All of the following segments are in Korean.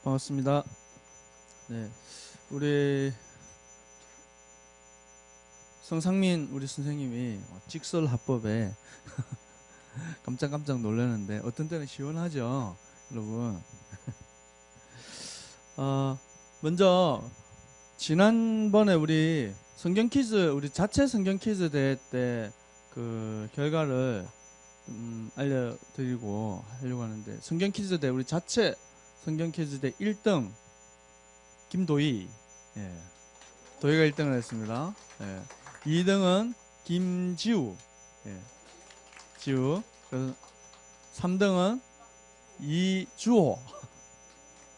반갑습니다. 네, 우리 성상민 우리 선생님이 직설합법에 깜짝깜짝 놀라는데 어떤 때는 시원하죠, 여러분. 먼저 지난번에 우리 성경 퀴즈, 우리 자체 성경 퀴즈 대회 때 그 결과를 알려드리고 하려고 하는데, 성경 퀴즈 대 우리 자체 성경 퀴즈 대 1등 김도희, 예, 도희가 1등을 했습니다. 예. 2등은 김지우, 예, 지우. 그래서 3등은 이주호.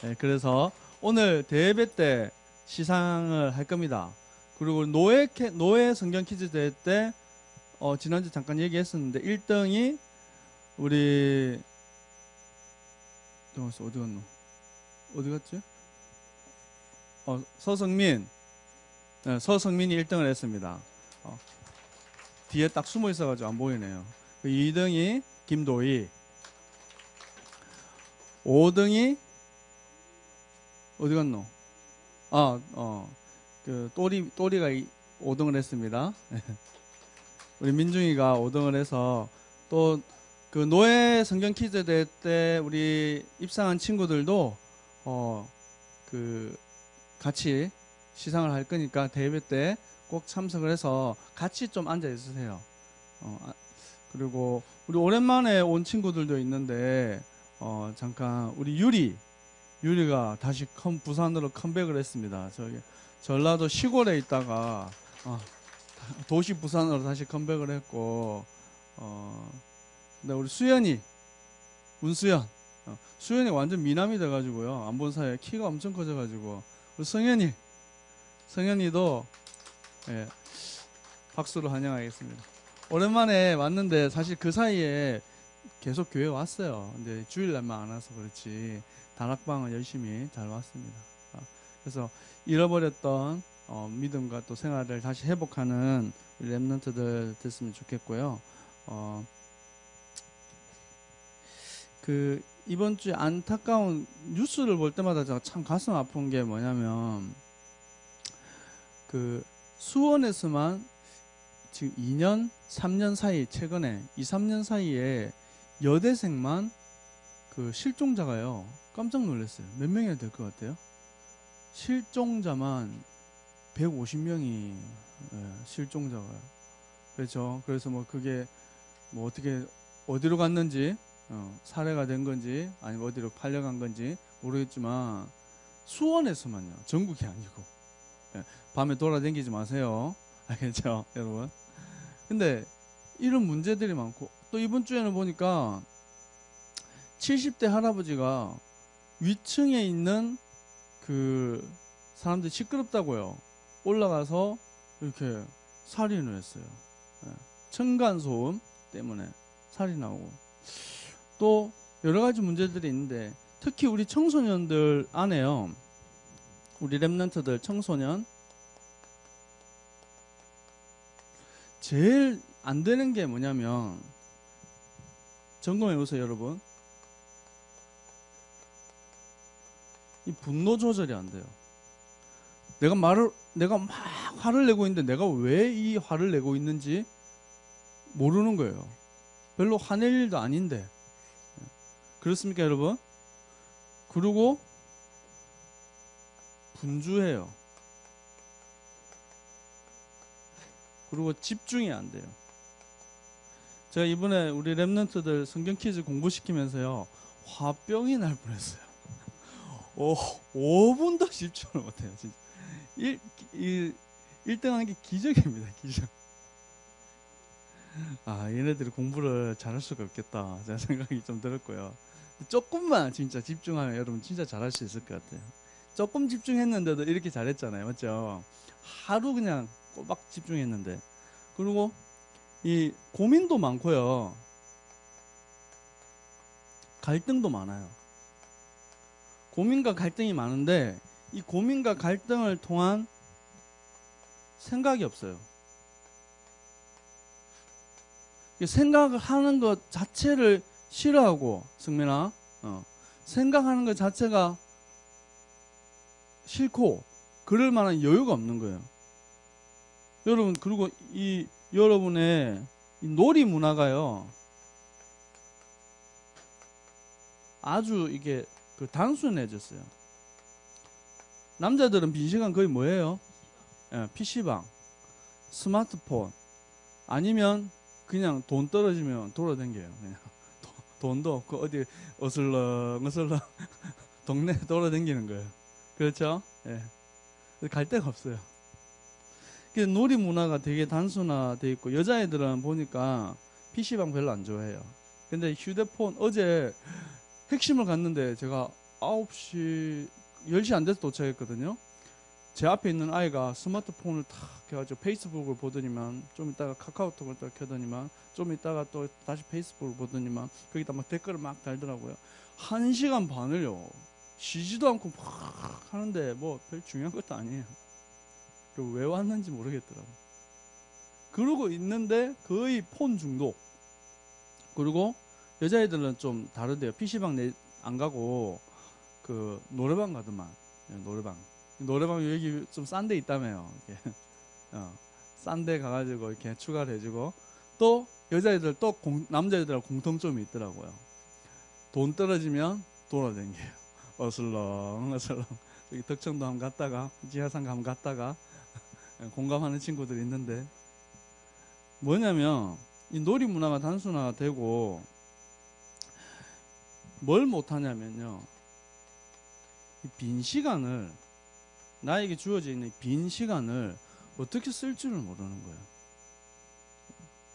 예, 그래서 오늘 대회 때 시상을 할 겁니다. 그리고 노예 성경 퀴즈 대회 때 지난주 잠깐 얘기했었는데 1등이 우리 어디 갔노? 어디 갔지? 서성민. 네, 서성민이 1등을 했습니다. 뒤에 딱 숨어 있어가지고 안 보이네요. 2등이 김도희, 5등이 어디 갔노? 그 또리가 5등을 했습니다. 우리 민중이가 5등을 해서, 또 그 노예 성경 퀴즈 대회 때 우리 입상한 친구들도 그 같이 시상을 할 거니까 대회 때 꼭 참석을 해서 같이 좀 앉아 있으세요. 그리고 우리 오랜만에 온 친구들도 있는데 잠깐 우리 유리가 다시 부산으로 컴백을 했습니다. 저기 전라도 시골에 있다가 도시 부산으로 다시 컴백을 했고, 근데 우리 문수연, 수연이 완전 미남이 돼가지고요. 안 본 사이에 키가 엄청 커져가지고, 우리 성현이도, 예, 박수로 환영하겠습니다. 오랜만에 왔는데 사실 그 사이에 계속 교회 왔어요. 근데 주일날만 안 와서 그렇지 다락방은 열심히 잘 왔습니다. 그래서 잃어버렸던 믿음과 또 생활을 다시 회복하는 우리 랩런트들 됐으면 좋겠고요. 그 이번 주에 안타까운 뉴스를 볼 때마다 제가 참 가슴 아픈 게 뭐냐면, 그 수원에서만 지금 2년, 3년 사이, 최근에 2, 3년 사이에 여대생만 그 실종자가요. 깜짝 놀랐어요. 몇 명이나 될 것 같아요? 실종자만 150명이, 실종자가요. 그렇죠. 그래서 뭐 그게 뭐 어떻게 어디로 갔는지, 살해가 된 건지 아니면 어디로 팔려간 건지 모르겠지만 수원에서만요. 전국이 아니고. 밤에 돌아다니지 마세요. 알겠죠, 여러분? 근데 이런 문제들이 많고, 또 이번 주에는 보니까 70대 할아버지가 위층에 있는 그 사람들이 시끄럽다고요. 올라가서 이렇게 살인을 했어요. 층간소음 때문에 살인하고, 또 여러 가지 문제들이 있는데, 특히 우리 청소년들 안에요. 우리 랩런트들 청소년 제일 안 되는 게 뭐냐면, 점검해 보세요, 여러분. 이 분노 조절이 안 돼요. 내가 막 화를 내고 있는데 내가 왜 이 화를 내고 있는지 모르는 거예요. 별로 화낼 일도 아닌데. 그렇습니까, 여러분? 그리고 분주해요. 그리고 집중이 안 돼요. 제가 이번에 우리 랩런트들 성경 퀴즈 공부시키면서요, 화병이 날 뻔했어요. 5분도 집중을 못해요, 진짜. 1등 한 게 기적입니다, 기적. 얘네들이 공부를 잘할 수가 없겠다, 제가 생각이 좀 들었고요. 조금만 진짜 집중하면 여러분 진짜 잘할 수 있을 것 같아요. 조금 집중했는데도 이렇게 잘했잖아요, 맞죠? 하루 그냥 꼬박 집중했는데. 그리고 이 고민도 많고요, 갈등도 많아요. 고민과 갈등이 많은데, 이 고민과 갈등을 통한 생각이 없어요. 생각을 하는 것 자체를 싫어하고, 승민아, 생각하는 것 자체가 싫고 그럴 만한 여유가 없는 거예요. 여러분, 그리고 이 여러분의 이 놀이 문화가요, 아주 이게 그 단순해졌어요. 남자들은 빈 시간 거의 뭐예요? PC방, 스마트폰, 아니면 그냥 돈 떨어지면 돌아다녀요. 그냥 돈도 없고 어디 어슬렁 동네 돌아다니는 거예요. 그렇죠? 예. 갈 데가 없어요. 그래서 놀이 문화가 되게 단순화돼 있고, 여자애들은 보니까 PC방 별로 안 좋아해요. 근데 휴대폰, 어제 핵심을 갔는데 제가 9시 10시 안 돼서 도착했거든요. 제 앞에 있는 아이가 스마트폰을 탁 해가지고 페이스북을 보더니만, 좀 있다가 카카오톡을 딱 켜더니만, 좀 있다가 또 다시 페이스북을 보더니만, 거기다 막 댓글을 막 달더라고요. 1시간 반을요 쉬지도 않고 막 하는데 뭐 별 중요한 것도 아니에요. 왜 왔는지 모르겠더라고요. 그러고 있는데 거의 폰 중독. 그리고 여자애들은 좀 다른데요. PC방 안 가고 그 노래방 가더만. 노래방 여기 좀 싼 데 있다며요. 싼 데 가가지고 이렇게 추가를 해주고, 또 여자애들 또 남자애들하고 공통점이 있더라고요. 돈 떨어지면 돌아다녀요. 어슬렁 여기 덕천도 한번 갔다가 지하상 한번 갔다가 공감하는 친구들이 있는데, 뭐냐면 이 놀이 문화가 단순화되고 뭘 못하냐면요, 이 빈 시간을, 나에게 주어져 있는 빈 시간을 어떻게 쓸 줄을 모르는 거예요.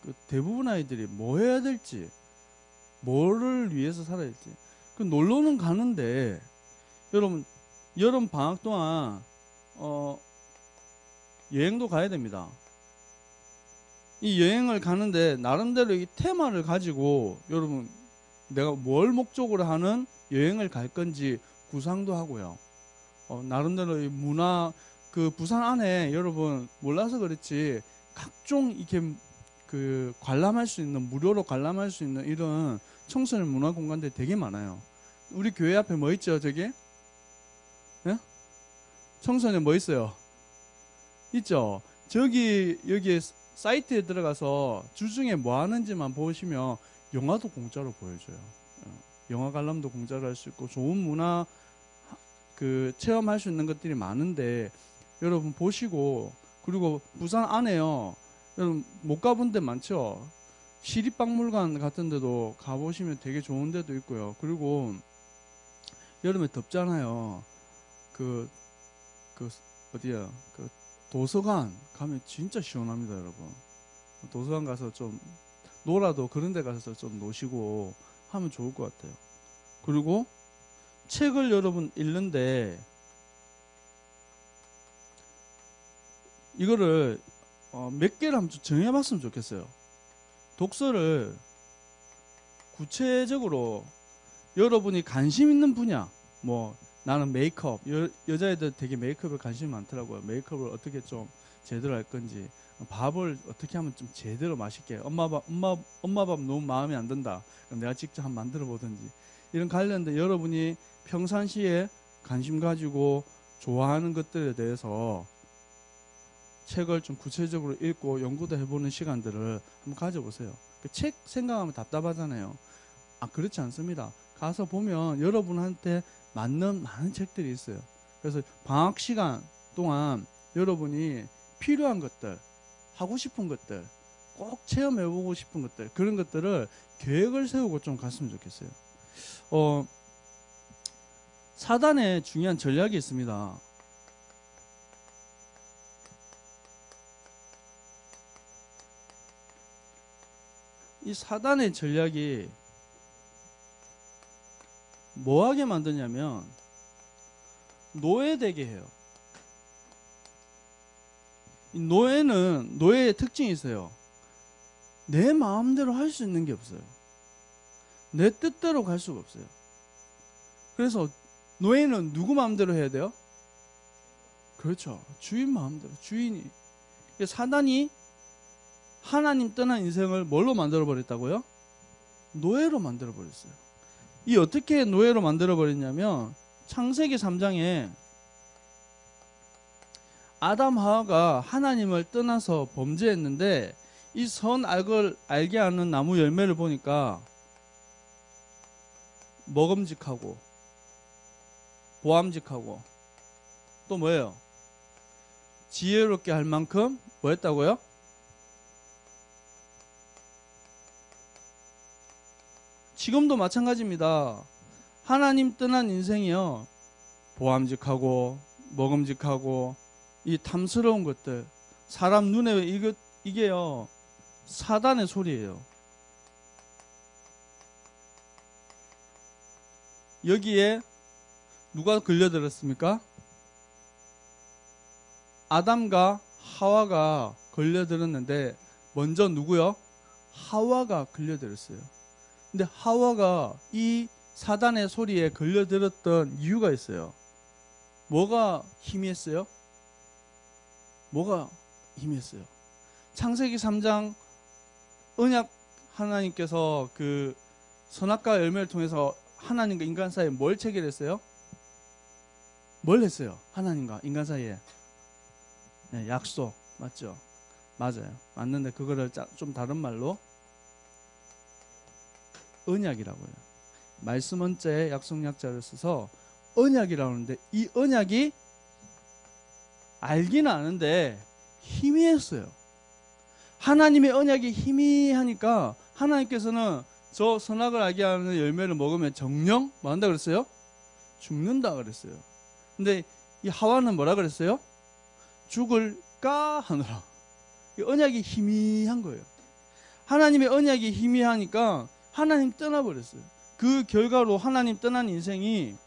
그 대부분 아이들이 뭐 해야 될지, 뭐를 위해서 살아야 될지. 그 놀러는 가는데, 여러분 여름 방학 동안 여행도 가야 됩니다. 이 여행을 가는데 나름대로 이 테마를 가지고, 여러분 내가 뭘 목적으로 하는 여행을 갈 건지 구상도 하고요. 나름대로 이 문화, 그 부산 안에 여러분 몰라서 그렇지 각종 이렇게 그 관람할 수 있는, 무료로 관람할 수 있는 이런 청소년 문화 공간들이 되게 많아요. 우리 교회 앞에 뭐 있죠, 저기? 예? 청소년 뭐 있어요? 있죠. 저기 여기 사이트에 들어가서 주중에 뭐 하는지만 보시면 영화도 공짜로 보여줘요. 영화 관람도 공짜로 할 수 있고 좋은 문화 그 체험할 수 있는 것들이 많은데, 여러분 보시고, 그리고 부산 안에요, 여러분 못 가본 데 많죠. 시립박물관 같은 데도 가보시면 되게 좋은 데도 있고요. 그리고 여름에 덥잖아요. 그 어디야, 그 도서관 가면 진짜 시원합니다, 여러분. 도서관 가서 좀 놀아도 그런 데 가서 좀 노시고 하면 좋을 것 같아요. 그리고 책을 여러분 읽는데, 이거를 몇 개를 한번 정해봤으면 좋겠어요. 독서를 구체적으로 여러분이 관심 있는 분야, 뭐 나는 메이크업, 여자애들 되게 메이크업에 관심이 많더라고요. 메이크업을 어떻게 좀 제대로 할 건지, 밥을 어떻게 하면 좀 제대로 맛있게, 엄마 밥 너무 마음에 안 든다, 그럼 내가 직접 한번 만들어 보든지, 이런 관련된 여러분이 평상시에 관심 가지고 좋아하는 것들에 대해서 책을 좀 구체적으로 읽고 연구도 해보는 시간들을 한번 가져보세요. 그 책 생각하면 답답하잖아요. 그렇지 않습니다. 가서 보면 여러분한테 맞는 많은 책들이 있어요. 그래서 방학 시간 동안 여러분이 필요한 것들, 하고 싶은 것들, 꼭 체험해보고 싶은 것들, 그런 것들을 계획을 세우고 좀 갔으면 좋겠어요. 사단에 중요한 전략이 있습니다. 이 사단의 전략이 뭐하게 만드냐면 노예되게 해요. 이 노예의 특징이 있어요. 내 마음대로 할 수 있는 게 없어요. 내 뜻대로 갈 수가 없어요. 그래서 노예는 누구 마음대로 해야 돼요? 그렇죠. 주인 마음대로. 주인이. 사단이 하나님 떠난 인생을 뭘로 만들어 버렸다고요? 노예로 만들어 버렸어요. 이 어떻게 노예로 만들어 버렸냐면, 창세기 3장에 아담 하와가 하나님을 떠나서 범죄했는데 이 선 악을 알게 하는 나무 열매를 보니까 먹음직하고 보암직하고 또 뭐예요? 지혜롭게 할 만큼 뭐 했다고요? 지금도 마찬가지입니다. 하나님 떠난 인생이요, 보암직하고 먹음직하고 이 탐스러운 것들, 사람 눈에 이게요 사단의 소리예요. 여기에 누가 걸려들었습니까? 아담과 하와가 걸려들었는데 먼저 누구요? 하와가 걸려들었어요. 근데 하와가 이 사단의 소리에 걸려들었던 이유가 있어요. 뭐가 희미했어요? 뭐가 희미했어요? 창세기 3장 언약 하나님께서 그 선악과 열매를 통해서 하나님과 인간 사이에 뭘 체결했어요? 뭘 했어요? 하나님과 인간 사이에 네, 약속 맞죠? 맞아요. 맞는데 그거를 좀 다른 말로 언약이라고 해요. 말씀 원자에 약속 약자를 써서 언약이라고 하는데 이 언약이 알기는 아는데 희미했어요. 하나님의 언약이 희미하니까 하나님께서는 저 선악을 알게 하는 열매를 먹으면 정령 뭐 한다 그랬어요? 죽는다 그랬어요. 근데 이 하와는 뭐라 그랬어요? 죽을까 하느라. 이 언약이 희미한 거예요. 하나님의 언약이 희미하니까 하나님 떠나버렸어요. 그 결과로 하나님 떠난 인생이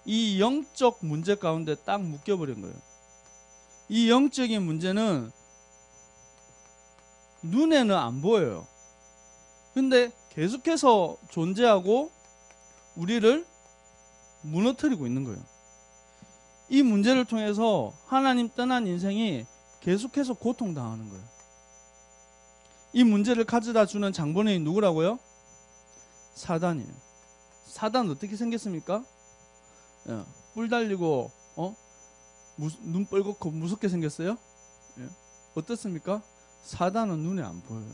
이 영적 문제 가운데 딱 묶여버린 거예요. 이 영적인 문제는 눈에는 안 보여요. 근데 계속해서 존재하고 우리를 무너뜨리고 있는 거예요. 이 문제를 통해서 하나님 떠난 인생이 계속해서 고통당하는 거예요. 이 문제를 가져다 주는 장본인이 누구라고요? 사단이에요. 사단 어떻게 생겼습니까? 뿔 달리고 눈 뻘겋고 무섭게 생겼어요? 어떻습니까? 사단은 눈에 안 보여요.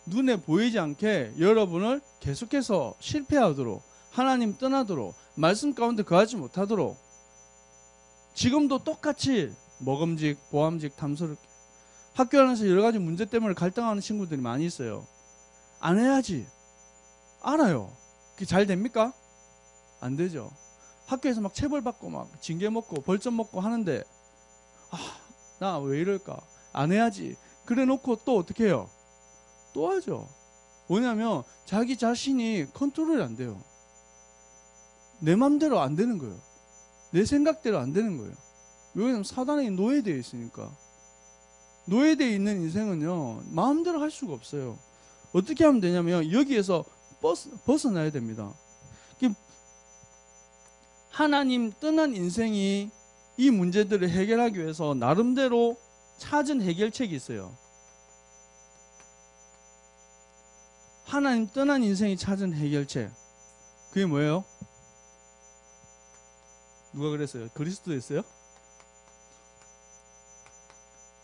눈에 보이지 않게 여러분을 계속해서 실패하도록, 하나님 떠나도록, 말씀 가운데 거하지 못하도록, 지금도 똑같이 먹음직, 보암직, 탐스럽게 학교 안에서 여러 가지 문제 때문에 갈등하는 친구들이 많이 있어요. 안 해야지. 알아요. 그게 잘 됩니까? 안 되죠. 학교에서 막 체벌받고 막 징계 먹고 벌점 먹고 하는데 나 왜 이럴까? 안 해야지. 그래 놓고 또 어떻게 해요? 또 하죠. 뭐냐면 자기 자신이 컨트롤이 안 돼요. 내 맘대로 안 되는 거예요. 내 생각대로 안 되는 거예요. 왜냐면 사단에 노예되어 있으니까. 노예되어 있는 인생은요 마음대로 할 수가 없어요. 어떻게 하면 되냐면 여기에서 벗어나야 됩니다. 하나님 떠난 인생이 이 문제들을 해결하기 위해서 나름대로 찾은 해결책이 있어요. 하나님 떠난 인생이 찾은 해결책, 그게 뭐예요? 누가 그랬어요? 그리스도였어요?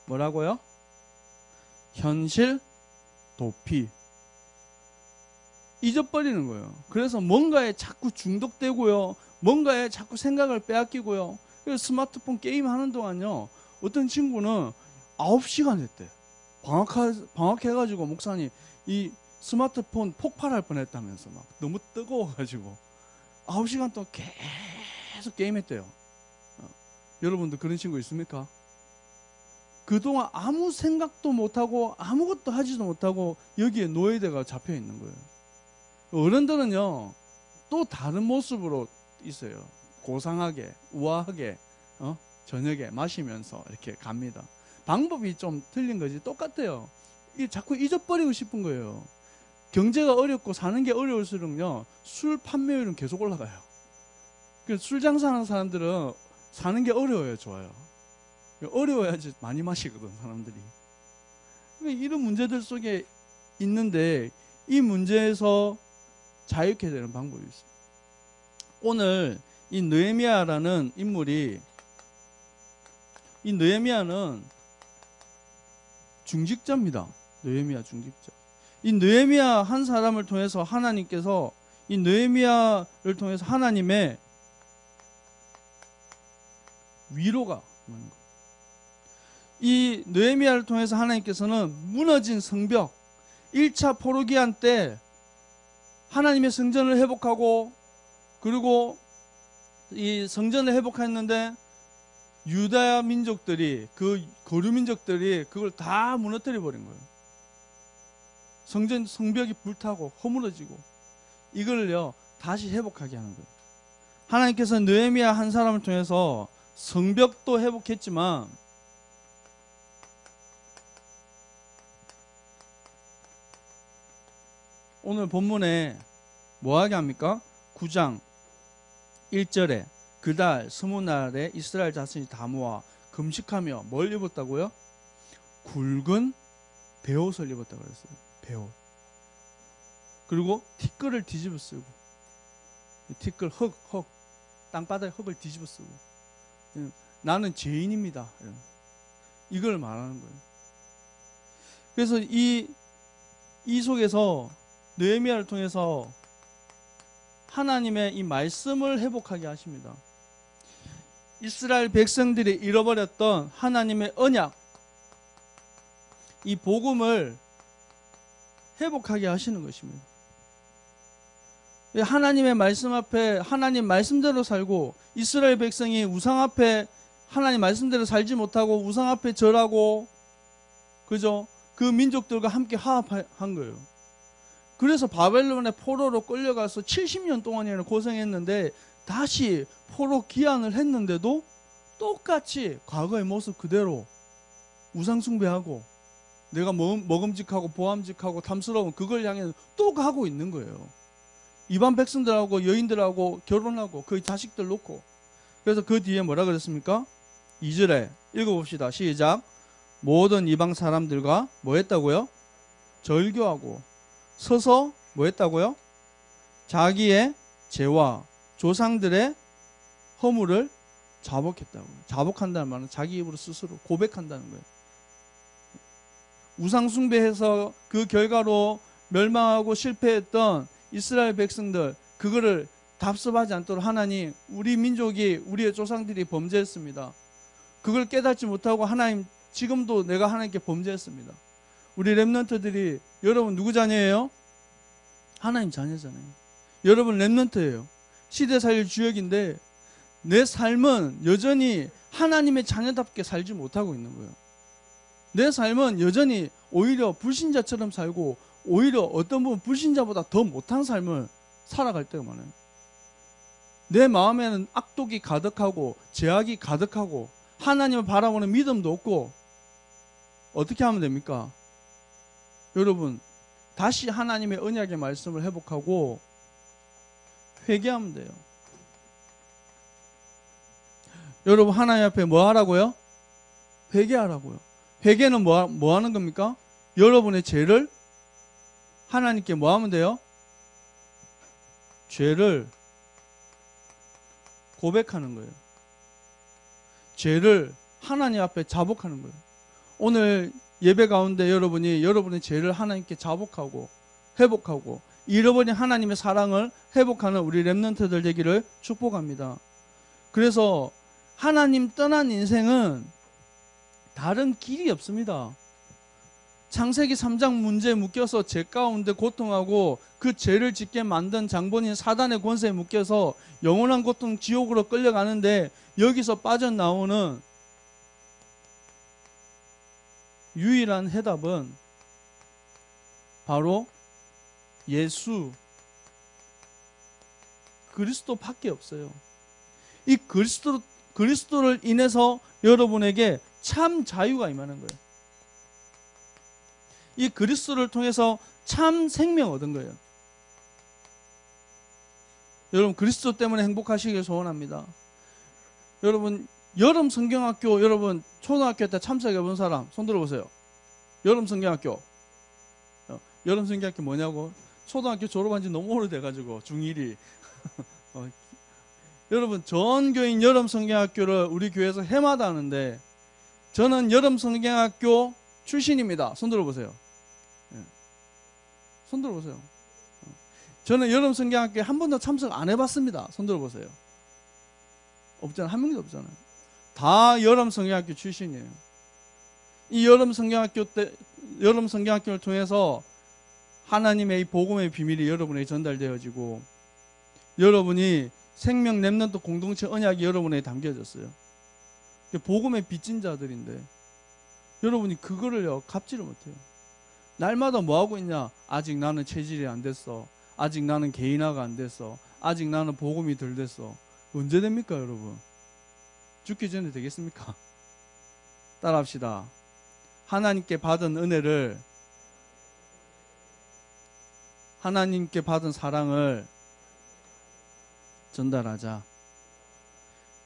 뭐라고요? 현실 도피. 잊어버리는 거예요. 그래서 뭔가에 자꾸 중독되고요, 뭔가에 자꾸 생각을 빼앗기고요. 그래서 스마트폰 게임 하는 동안요, 어떤 친구는 9시간 했대. 방학해가지고 목사님 이 스마트폰 폭발할 뻔했다면서 막 너무 뜨거워가지고 9시간 동안 계속 게임했대요. 여러분도 그런 친구 있습니까? 그동안 아무 생각도 못하고 아무것도 하지도 못하고 여기에 노예대가 잡혀 있는 거예요. 어른들은요 또 다른 모습으로 있어요. 고상하게 우아하게 저녁에 마시면서 이렇게 갑니다. 방법이 좀 틀린 거지 똑같아요. 자꾸 잊어버리고 싶은 거예요. 경제가 어렵고 사는 게 어려울수록요 술 판매율은 계속 올라가요. 술 장사하는 사람들은 사는 게 어려워야 좋아요. 어려워야지 많이 마시거든 사람들이. 이런 문제들 속에 있는데 이 문제에서 자유케 되는 방법이 있어요. 오늘 이 느헤미야라는 인물이 이 느헤미야는 중직자입니다. 느헤미야 중직자. 이 느헤미야 한 사람을 통해서 하나님께서 이 느헤미야를 통해서 하나님의 위로가 오는 거예요. 이 느헤미야를 통해서 하나님께서는 무너진 성벽 1차 포로기한 때 하나님의 성전을 회복하고 그리고 이 성전을 회복했는데 유다 민족들이 그 거류 민족들이 그걸 다 무너뜨려 버린 거예요. 성벽이 불타고 허물어지고 이걸요 다시 회복하게 하는 거예요. 하나님께서 느헤미야 한 사람을 통해서 성벽도 회복했지만 오늘 본문에 뭐하게 합니까? 9장 1절에 그달 스무날에 이스라엘 자손이 다 모아 금식하며 뭘 입었다고요? 굵은 베옷을 입었다고 그랬어요. 베옷. 그리고 티끌을 뒤집어 쓰고 티끌 흙 땅바닥에 흙을 뒤집어 쓰고 나는 죄인입니다. 이걸 말하는 거예요. 그래서 이 속에서 느헤미야를 통해서 하나님의 이 말씀을 회복하게 하십니다. 이스라엘 백성들이 잃어버렸던 하나님의 언약, 이 복음을 회복하게 하시는 것입니다. 하나님의 말씀 앞에 하나님 말씀대로 살고 이스라엘 백성이 우상 앞에 하나님 말씀대로 살지 못하고 우상 앞에 절하고 그죠? 그 민족들과 함께 화합한 거예요. 그래서 바벨론의 포로로 끌려가서 70년 동안이나 고생했는데 다시 포로 귀환을 했는데도 똑같이 과거의 모습 그대로 우상 숭배하고 내가 먹음직하고 보암직하고 탐스러운 그걸 향해 또 가고 있는 거예요. 이방 백성들하고 여인들하고 결혼하고 그 자식들 놓고. 그래서 그 뒤에 뭐라 그랬습니까? 2절에 읽어봅시다. 시작. 모든 이방 사람들과 뭐 했다고요? 절교하고 서서 뭐 했다고요? 자기의 죄와 조상들의 허물을 자복했다고요. 자복한다는 말은 자기 입으로 스스로 고백한다는 거예요. 우상 숭배해서 그 결과로 멸망하고 실패했던 이스라엘 백성들, 그거를 답습하지 않도록 하나님, 우리 민족이, 우리의 조상들이 범죄했습니다. 그걸 깨닫지 못하고 하나님, 지금도 내가 하나님께 범죄했습니다. 우리 렘넌트들이, 여러분 누구 자녀예요? 하나님 자녀잖아요. 여러분 렘넌트예요. 시대 살릴 주역인데 내 삶은 여전히 하나님의 자녀답게 살지 못하고 있는 거예요. 내 삶은 여전히 오히려 불신자처럼 살고 오히려 어떤 부분 불신자보다 더 못한 삶을 살아갈 때가 많아요. 내 마음에는 악독이 가득하고 죄악이 가득하고 하나님을 바라보는 믿음도 없고 어떻게 하면 됩니까? 여러분 다시 하나님의 언약의 말씀을 회복하고 회개하면 돼요. 여러분 하나님 앞에 뭐 하라고요? 회개하라고요. 회개는 뭐 하는 겁니까? 여러분의 죄를 하나님께 뭐 하면 돼요? 죄를 고백하는 거예요. 죄를 하나님 앞에 자복하는 거예요. 오늘 예배 가운데 여러분이 여러분의 죄를 하나님께 자복하고 회복하고 잃어버린 하나님의 사랑을 회복하는 우리 렘넌트들 되기를 축복합니다. 그래서 하나님 떠난 인생은 다른 길이 없습니다. 창세기 3장 문제에 묶여서 죄 가운데 고통하고 그 죄를 짓게 만든 장본인 사단의 권세에 묶여서 영원한 고통 지옥으로 끌려가는데 여기서 빠져나오는 유일한 해답은 바로 예수 그리스도밖에 없어요. 이 그리스도를 인해서 여러분에게 참 자유가 임하는 거예요. 이 그리스도를 통해서 참 생명 얻은 거예요. 여러분 그리스도 때문에 행복하시길 소원합니다. 여러분 여름 성경학교 여러분 초등학교 때 참석해 본 사람 손 들어보세요. 여름 성경학교. 여름 성경학교 뭐냐고? 초등학교 졸업한 지 너무 오래돼가지고 중1이 여러분 전교인 여름 성경학교를 우리 교회에서 해마다 하는데 저는 여름 성경학교 출신입니다. 손 들어보세요. 예. 손 들어보세요. 저는 여름 성경학교에 한 번도 참석 안 해봤습니다. 손 들어보세요. 없잖아요. 한 명도 없잖아요. 다 여름 성경학교 출신이에요. 이 여름 성경학교를 통해서 하나님의 이 복음의 비밀이 여러분에게 전달되어지고, 여러분이 생명 렘넌트 공동체 언약이 여러분에게 담겨졌어요. 복음의 빚진 자들인데 여러분이 그거를요 갚지를 못해요. 날마다 뭐 하고 있냐? 아직 나는 체질이 안 됐어. 아직 나는 개인화가 안 됐어. 아직 나는 복음이 덜 됐어. 언제 됩니까, 여러분? 죽기 전에 되겠습니까? 따라합시다. 하나님께 받은 은혜를, 하나님께 받은 사랑을 전달하자.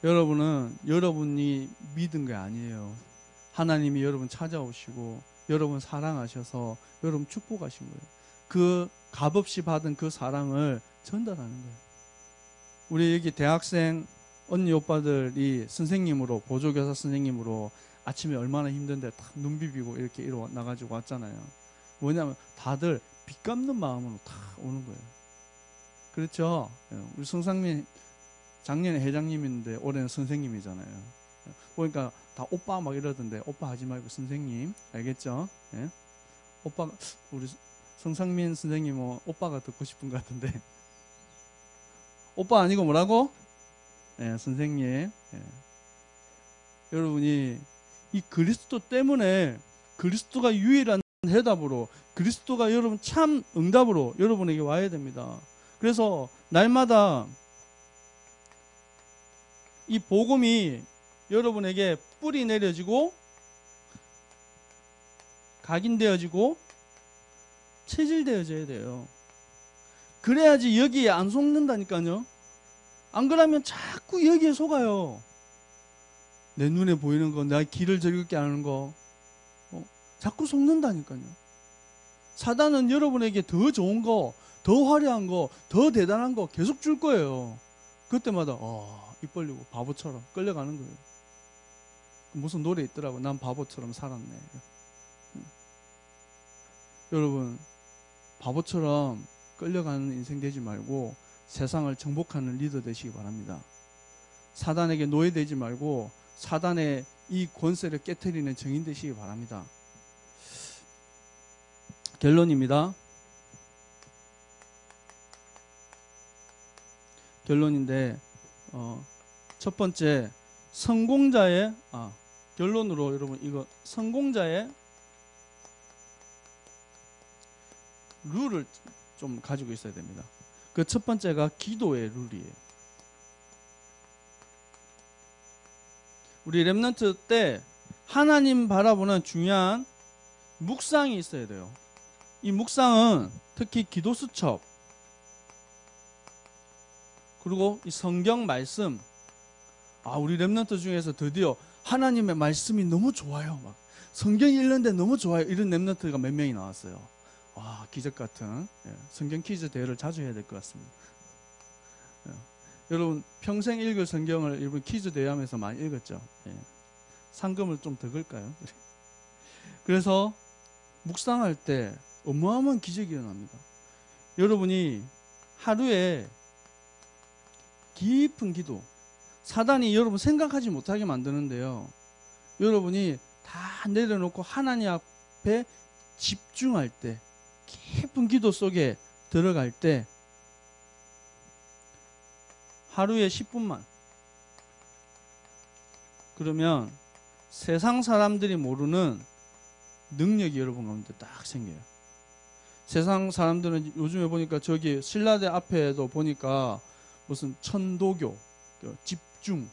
여러분은 여러분이 믿은 게 아니에요. 하나님이 여러분 찾아오시고 여러분 사랑하셔서 여러분 축복하신 거예요. 그 값없이 받은 그 사랑을 전달하는 거예요. 우리 여기 대학생 언니 오빠들이 선생님으로, 보조교사 선생님으로 아침에 얼마나 힘든데 탁 눈 비비고 이렇게 일어나가지고 왔잖아요. 뭐냐면 다들 빚 갚는 마음으로 다 오는 거예요. 그렇죠? 우리 성상민 작년에 회장님인데 올해는 선생님이잖아요. 보니까 다 오빠 막 이러던데, 오빠 하지 말고 선생님, 알겠죠? 예? 오빠, 우리 성상민 선생님은 오빠가 듣고 싶은 것 같은데 오빠 아니고 뭐라고? 예, 선생님. 예. 여러분이 이 그리스도 때문에, 그리스도가 유일한 해답으로, 그리스도가 여러분 참 응답으로 여러분에게 와야 됩니다. 그래서 날마다 이 복음이 여러분에게 뿌리 내려지고 각인되어지고 체질되어져야 돼요. 그래야지 여기에 안 속는다니까요. 안 그러면 자꾸 여기에 속아요. 내 눈에 보이는 거, 내 길을 즐겁게 하는 거, 자꾸 속는다니까요. 사단은 여러분에게 더 좋은 거, 더 화려한 거, 더 대단한 거 계속 줄 거예요. 그때마다 입 벌리고 바보처럼 끌려가는 거예요. 무슨 노래 있더라고. 난 바보처럼 살았네. 여러분, 바보처럼 끌려가는 인생 되지 말고 세상을 정복하는 리더 되시기 바랍니다. 사단에게 노예되지 말고 사단의 이 권세를 깨트리는 증인 되시기 바랍니다. 결론입니다. 결론인데 첫 번째, 성공자의 결론으로 여러분 이거 성공자의 룰을 좀 가지고 있어야 됩니다. 그 첫 번째가 기도의 룰이에요. 우리 렘넌트 때 하나님 바라보는 중요한 묵상이 있어야 돼요. 이 묵상은 특히 기도 수첩, 그리고 이 성경 말씀. 우리 렘넌트 중에서 드디어 하나님의 말씀이 너무 좋아요. 막 성경 읽는데 너무 좋아요. 이런 렘넌트가 몇 명이 나왔어요. 와, 기적 같은 성경 퀴즈 대회를 자주 해야 될 것 같습니다. 여러분 평생 읽을 성경을 이번 퀴즈 대회 하면서 많이 읽었죠. 상금을 좀 더 걸까요? 그래서 묵상할 때 어마어마한 기적이 일어납니다. 여러분이 하루에 깊은 기도, 사단이 여러분 생각하지 못하게 만드는데요. 여러분이 다 내려놓고 하나님 앞에 집중할 때, 깊은 기도 속에 들어갈 때 하루에 10분만, 그러면 세상 사람들이 모르는 능력이 여러분 가운데 딱 생겨요. 세상 사람들은 요즘에 보니까 저기 신라대 앞에도 보니까 무슨 천도교, 집중,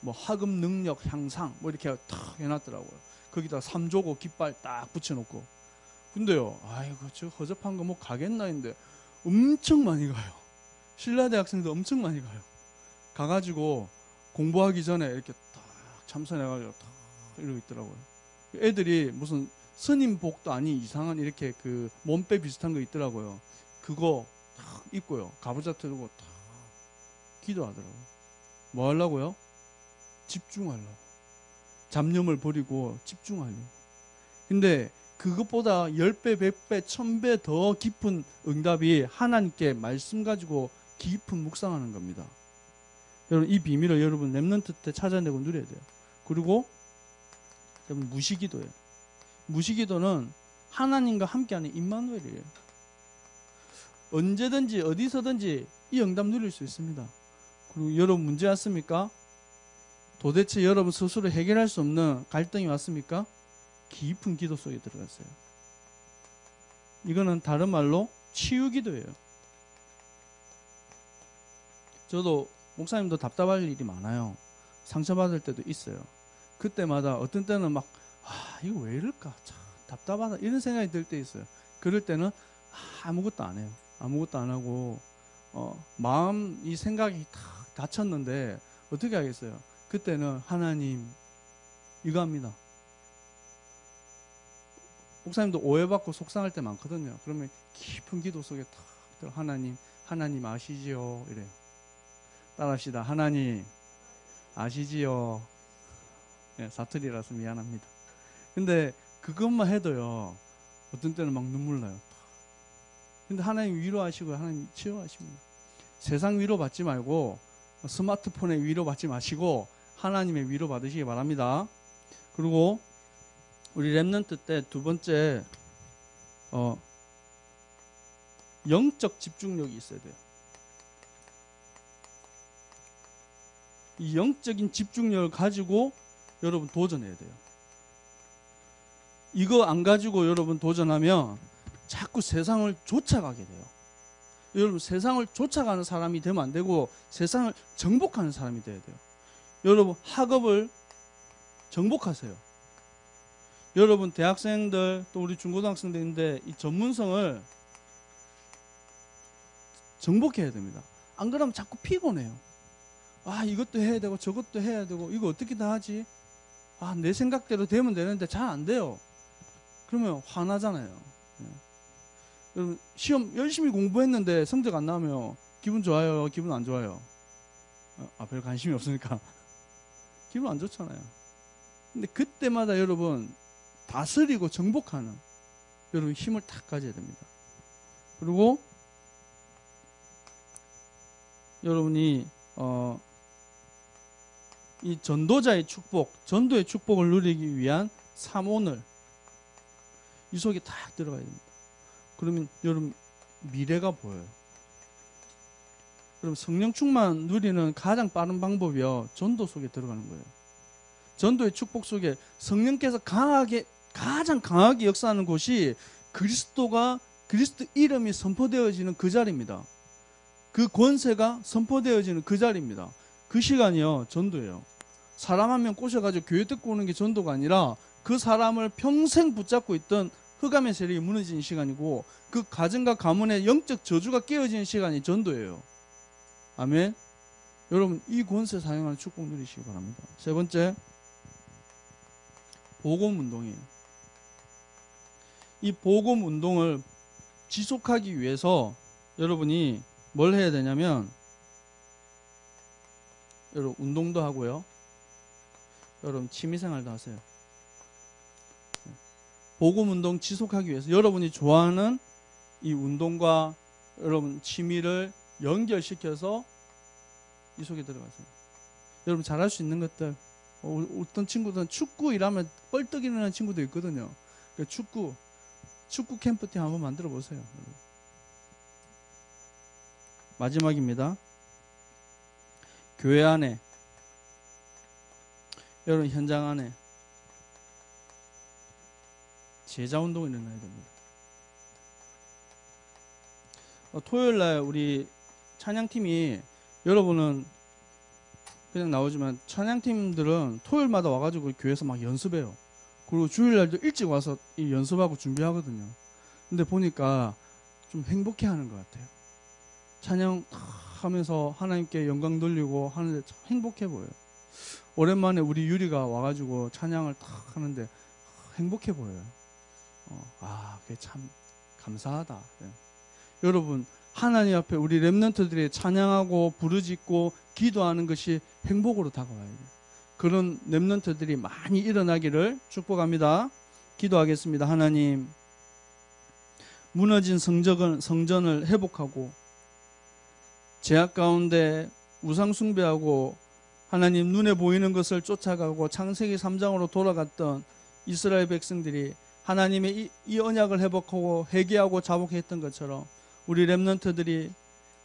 뭐 학업 능력 향상 뭐 이렇게 탁 해놨더라고요. 거기다 삼조고 깃발 딱 붙여놓고. 근데요, 아이고 저 허접한 거 뭐 가겠나 했는데 엄청 많이 가요. 신라대 학생들 엄청 많이 가요. 가가지고 공부하기 전에 이렇게 딱 참선해가지고 딱 이러고 있더라고요. 애들이 무슨 스님복도 아닌 이상한 이렇게 그 몸빼 비슷한 거 있더라고요. 그거 딱 입고요. 가부좌 틀고 딱 기도하더라고요. 뭐 하려고요? 집중하려고. 잡념을 버리고 집중하려. 근데 그것보다 10배, 100배, 1000배 더 깊은 응답이 하나님께 말씀 가지고 깊은 묵상하는 겁니다. 여러분, 이 비밀을 여러분 렘넌트 때 찾아내고 누려야 돼요. 그리고 여러분, 무시기도예요. 무시기도는 하나님과 함께하는 임마누엘이에요. 언제든지 어디서든지 이 응답 누릴 수 있습니다. 그리고 여러분, 문제 왔습니까? 도대체 여러분 스스로 해결할 수 없는 갈등이 왔습니까? 깊은 기도 속에 들어갔어요. 이거는 다른 말로 치유기도예요. 저도 목사님도 답답할 일이 많아요. 상처받을 때도 있어요. 그때마다 어떤 때는 막 이거 왜 이럴까? 참 답답하다 이런 생각이 들 때 있어요. 그럴 때는 아무것도 안 해요. 아무것도 안 하고 마음 이 생각이 탁 닫혔는데 어떻게 하겠어요? 그때는 하나님 이거 합니다. 목사님도 오해받고 속상할 때 많거든요. 그러면 깊은 기도 속에 탁 들어 하나님 아시지요? 이래요. 따라합시다. 하나님 아시지요? 네, 사투리라서 미안합니다. 근데 그것만 해도요, 어떤 때는 막 눈물 나요. 근데 하나님 위로하시고 하나님 치유하십니다. 세상 위로 받지 말고 스마트폰의 위로 받지 마시고 하나님의 위로 받으시기 바랍니다. 그리고 우리 렘넌트 때 두 번째 영적 집중력이 있어야 돼요. 이 영적인 집중력을 가지고 여러분 도전해야 돼요. 이거 안 가지고 여러분 도전하면 자꾸 세상을 쫓아가게 돼요. 여러분, 세상을 쫓아가는 사람이 되면 안 되고 세상을 정복하는 사람이 돼야 돼요. 여러분, 학업을 정복하세요. 여러분, 대학생들 또 우리 중고등학생들인데 이 전문성을 정복해야 됩니다. 안 그러면 자꾸 피곤해요. 이것도 해야 되고 저것도 해야 되고 이거 어떻게 다 하지? 내 생각대로 되면 되는데 잘 안 돼요. 그러면 화나잖아요. 네. 여러분, 시험 열심히 공부했는데 성적 안 나오면 기분 좋아요? 기분 안 좋아요? 별 관심이 없으니까 기분 안 좋잖아요. 근데 그때마다 여러분 다스리고 정복하는 여러분 힘을 탁 가져야 됩니다. 그리고 여러분이 이 전도자의 축복, 전도의 축복을 누리기 위한 3오늘 이 속에 딱 들어가야 됩니다. 그러면 여러분 미래가 보여요. 그럼 성령 충만 누리는 가장 빠른 방법이요, 전도 속에 들어가는 거예요. 전도의 축복 속에 성령께서 가장 강하게 역사하는 곳이 그리스도 이름이 선포되어지는 그 자리입니다. 그 권세가 선포되어지는 그 자리입니다. 그 시간이요, 전도예요. 사람 한 명 꼬셔가지고 교회 듣고 오는 게 전도가 아니라 그 사람을 평생 붙잡고 있던 흑암의 세력이 무너지는 시간이고 그 가정과 가문의 영적 저주가 깨어지는 시간이 전도예요. 아멘. 여러분, 이 권세 사용하는 축복 누리시기 바랍니다. 세 번째, 복음운동이에요. 이 복음운동을 지속하기 위해서 여러분이 뭘 해야 되냐면, 여러분 운동도 하고요, 여러분 취미생활도 하세요. 복음운동 지속하기 위해서 여러분이 좋아하는 이 운동과 여러분 취미를 연결시켜서 이 속에 들어가세요. 여러분 잘할 수 있는 것들, 어떤 친구들은 축구 일하면 뻘떡 일어나는 친구도 있거든요. 축구 캠프팀 한번 만들어 보세요. 마지막입니다. 교회 안에, 여러분 현장 안에 제자운동이 일어나야 됩니다. 토요일날 우리 찬양팀이, 여러분은 그냥 나오지만 찬양팀들은 토요일마다 와가지고 교회에서 막 연습해요. 그리고 주일날도 일찍 와서 이 연습하고 준비하거든요. 근데 보니까 좀 행복해하는 것 같아요. 찬양 하면서 하나님께 영광 돌리고 하는데 참 행복해 보여요. 오랜만에 우리 유리가 와가지고 찬양을 탁 하는데 행복해 보여요. 그게 참 감사하다. 네. 여러분, 하나님 앞에 우리 렘넌트들이 찬양하고 부르짖고 기도하는 것이 행복으로 다가와야 돼요. 그런 렘넌트들이 많이 일어나기를 축복합니다. 기도하겠습니다. 하나님, 무너진 성전을 회복하고 죄악 가운데 우상 숭배하고 하나님 눈에 보이는 것을 쫓아가고 창세기 3장으로 돌아갔던 이스라엘 백성들이 하나님의 이 언약을 회복하고 회개하고 자복했던 것처럼 우리 렘넌트들이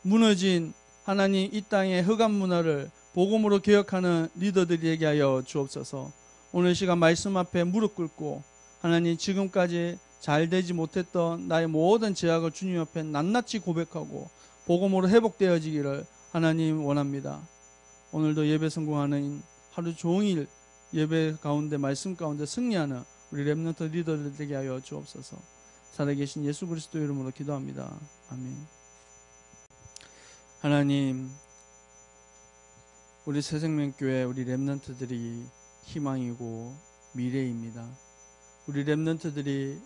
무너진 하나님 이 땅의 흑암 문화를 복음으로 개혁하는 리더들이 되게 하여 주옵소서. 오늘 시간 말씀 앞에 무릎 꿇고 하나님 지금까지 잘 되지 못했던 나의 모든 죄악을 주님 앞에 낱낱이 고백하고 복음으로 회복되어지기를 하나님 원합니다. 오늘도 예배 성공하는 하루 종일 예배 가운데 말씀 가운데 승리하는 우리 렘넌트 리더들 되게 하여 주옵소서. 살아계신 예수 그리스도 이름으로 기도합니다. 아멘. 하나님, 우리 새생명교회 우리 렘넌트들이 희망이고 미래입니다. 우리 렘넌트들이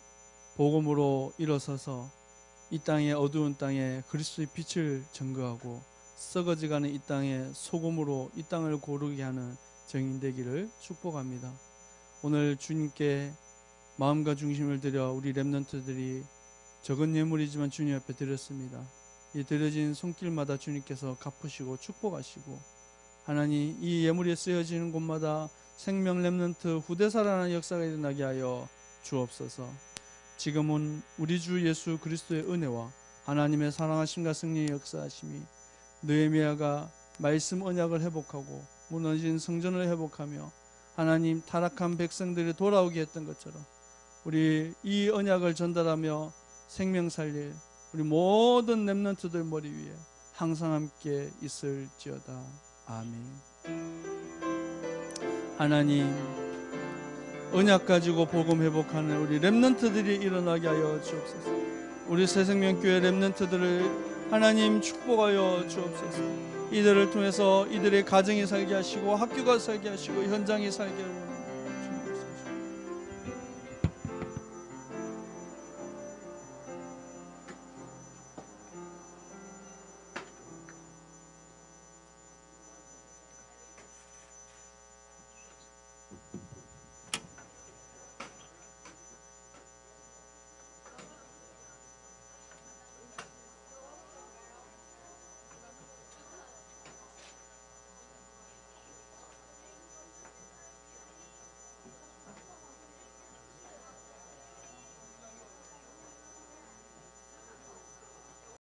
복음으로 일어서서 이 땅의 어두운 땅에 그리스도의 빛을 증거하고 썩어지가는 이 땅의 소금으로 이 땅을 고르게 하는 증인 되기를 축복합니다. 오늘 주님께 마음과 중심을 들여 우리 렘넌트들이 적은 예물이지만 주님 앞에 드렸습니다. 이 드려진 손길마다 주님께서 갚으시고 축복하시고 하나님 이 예물이 쓰여지는 곳마다 생명 렘넌트 후대 살아나는 역사가 일어나게 하여 주옵소서. 지금은 우리 주 예수 그리스도의 은혜와 하나님의 사랑하심과 승리의 역사하심이 느헤미야가 말씀 언약을 회복하고 무너진 성전을 회복하며 하나님 타락한 백성들이 돌아오게 했던 것처럼 우리 이 언약을 전달하며 생명 살릴 우리 모든 렘넌트들 머리 위에 항상 함께 있을지어다. 아멘. 하나님, 언약 가지고 복음 회복하는 우리 렘넌트들이 일어나게 하여 주옵소서. 우리 새생명교회 렘넌트들을 하나님 축복하여 주옵소서. 이들을 통해서 이들의 가정이 살게 하시고 학교가 살게 하시고 현장이 살게 하고